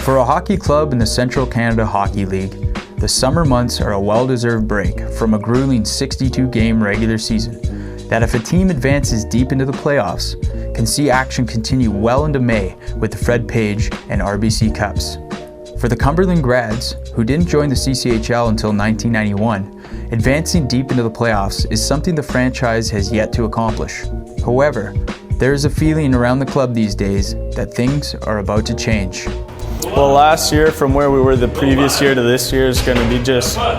For a hockey club in the Central Canada Hockey League, the summer months are a well-deserved break from a grueling 62-game regular season that, if a team advances deep into the playoffs, can see action continue well into May with the Fred Page and RBC Cups. For the Cumberland Grads, who didn't join the CCHL until 1991, advancing deep into the playoffs is something the franchise has yet to accomplish. However, there is a feeling around the club these days that things are about to change. Well, last year from where we were the previous year to this year is going to be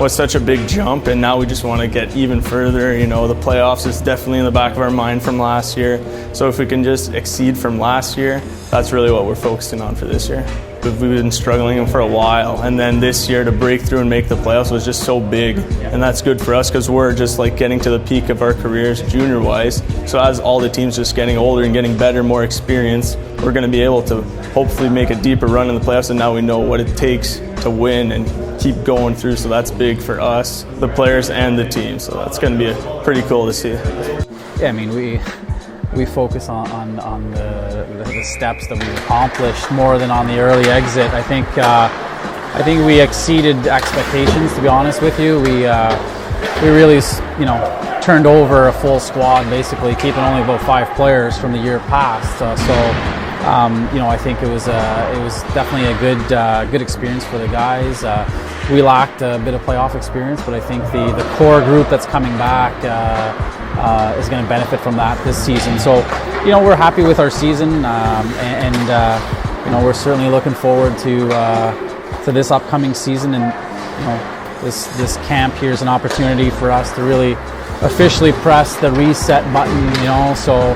was such a big jump, and now we just want to get even further. You know, the playoffs is definitely in the back of our mind from last year. So if we can just exceed from last year, that's really what we're focusing on for this year. We've been struggling for a while, and then this year to break through and make the playoffs was just so big, and that's good for us because we're just like getting to the peak of our careers junior-wise. So as all the teams just getting older and getting better, more experience, we're going to be able to hopefully make a deeper run in the playoffs, and now we know what it takes to win and keep going through. So that's big for us, the players and the team. So that's going to be pretty cool to see. Yeah, I mean, we focus on the steps that we've accomplished more than on the early exit. I think we exceeded expectations, to be honest with you. We really, turned over a full squad, basically keeping only about 5 players from the year past. I think it was definitely a good experience for the guys. We lacked a bit of playoff experience, but I think the core group that's coming back is going to benefit from that this season. So, we're happy with our season, and we're certainly looking forward to this upcoming season. And this camp here is an opportunity for us to really officially press the reset button. So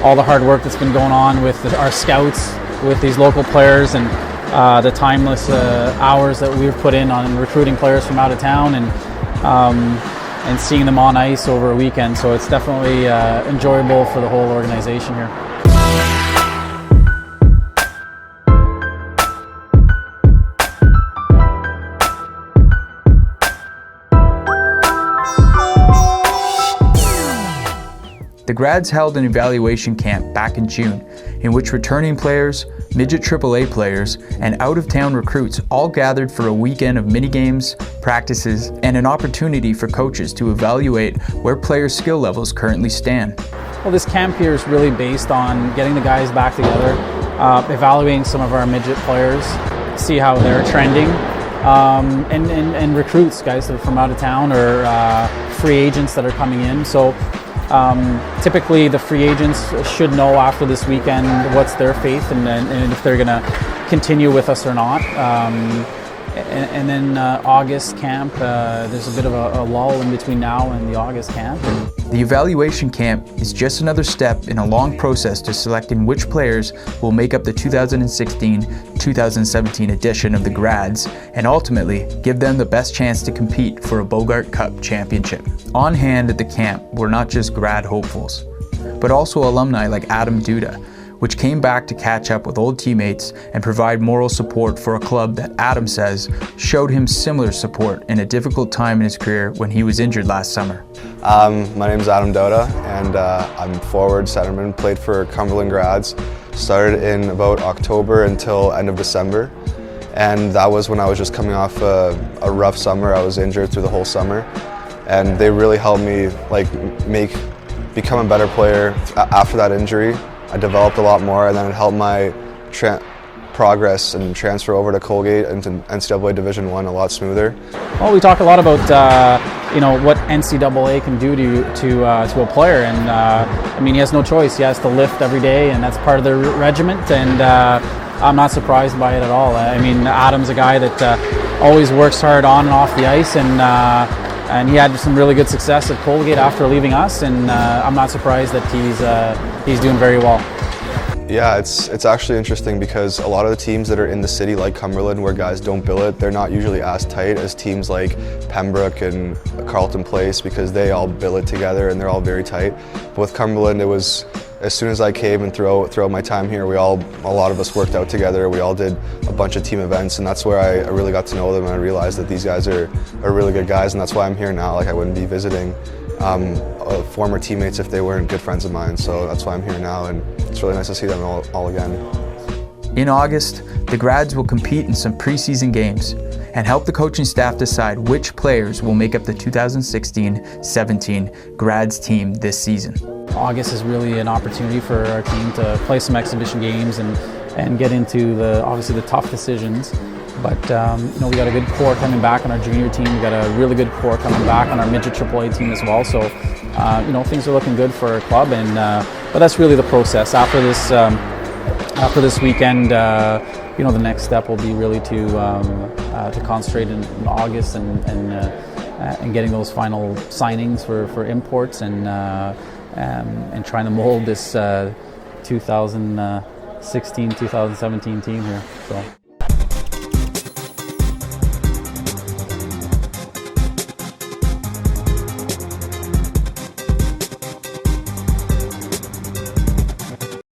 all the hard work that's been going on with our scouts, with these local players, and the timeless hours that we've put in on recruiting players from out of town, and seeing them on ice over a weekend. So it's definitely enjoyable for the whole organization here. The Grads held an evaluation camp back in June, in which returning players, midget AAA players, and out-of-town recruits all gathered for a weekend of mini-games, practices, and an opportunity for coaches to evaluate where players' skill levels currently stand. Well, this camp here is really based on getting the guys back together, evaluating some of our midget players, see how they're trending, and recruits, guys that are from out of town, or free agents that are coming in. So typically the free agents should know after this weekend what's their faith, and if they're going to continue with us or not. And then August camp, there's a bit of a lull in between now and the August camp. The evaluation camp is just another step in a long process to selecting which players will make up the 2016-2017 edition of the Grads, and ultimately give them the best chance to compete for a Bogart Cup championship. On hand at the camp were not just grad hopefuls, but also alumni like Dauda, which came back to catch up with old teammates and provide moral support for a club that Adam says showed him similar support in a difficult time in his career when he was injured last summer. My name is Dauda, and I'm forward centerman, played for Cumberland Grads. Started in about October until end of December, and that was when I was just coming off a rough summer. I was injured through the whole summer, and they really helped me become a better player after that injury. I developed a lot more, and then it helped my progress and transfer over to Colgate into NCAA D1 a lot smoother. Well, we talk a lot about what NCAA can do to a player, and I mean, he has no choice. He has to lift every day, and that's part of the regiment. And I'm not surprised by it at all. I mean, Adam's a guy that always works hard on and off the ice, and he had some really good success at Colgate after leaving us, and I'm not surprised that he's doing very well. Yeah, it's actually interesting because a lot of the teams that are in the city, like Cumberland, where guys don't billet, they're not usually as tight as teams like Pembroke and Carleton Place, because they all billet together and they're all very tight. But with Cumberland, it was, as soon as I came and throughout my time here, a lot of us worked out together. We all did a bunch of team events, and that's where I really got to know them, and I realized that these guys are really good guys, and that's why I'm here now. Like, I wouldn't be visiting former teammates if they weren't good friends of mine, so that's why I'm here now, and it's really nice to see them all again. In August, the grads will compete in some preseason games and help the coaching staff decide which players will make up the 2016-17 grads team this season. August is really an opportunity for our team to play some exhibition games and get into obviously the tough decisions. But we got a good core coming back on our junior team. We got a really good core coming back on our midget AAA team as well. So things are looking good for our club. But that's really the process. After this weekend, the next step will be really to concentrate in August and getting those final signings for imports and trying to mold this 2016-2017 team here. So.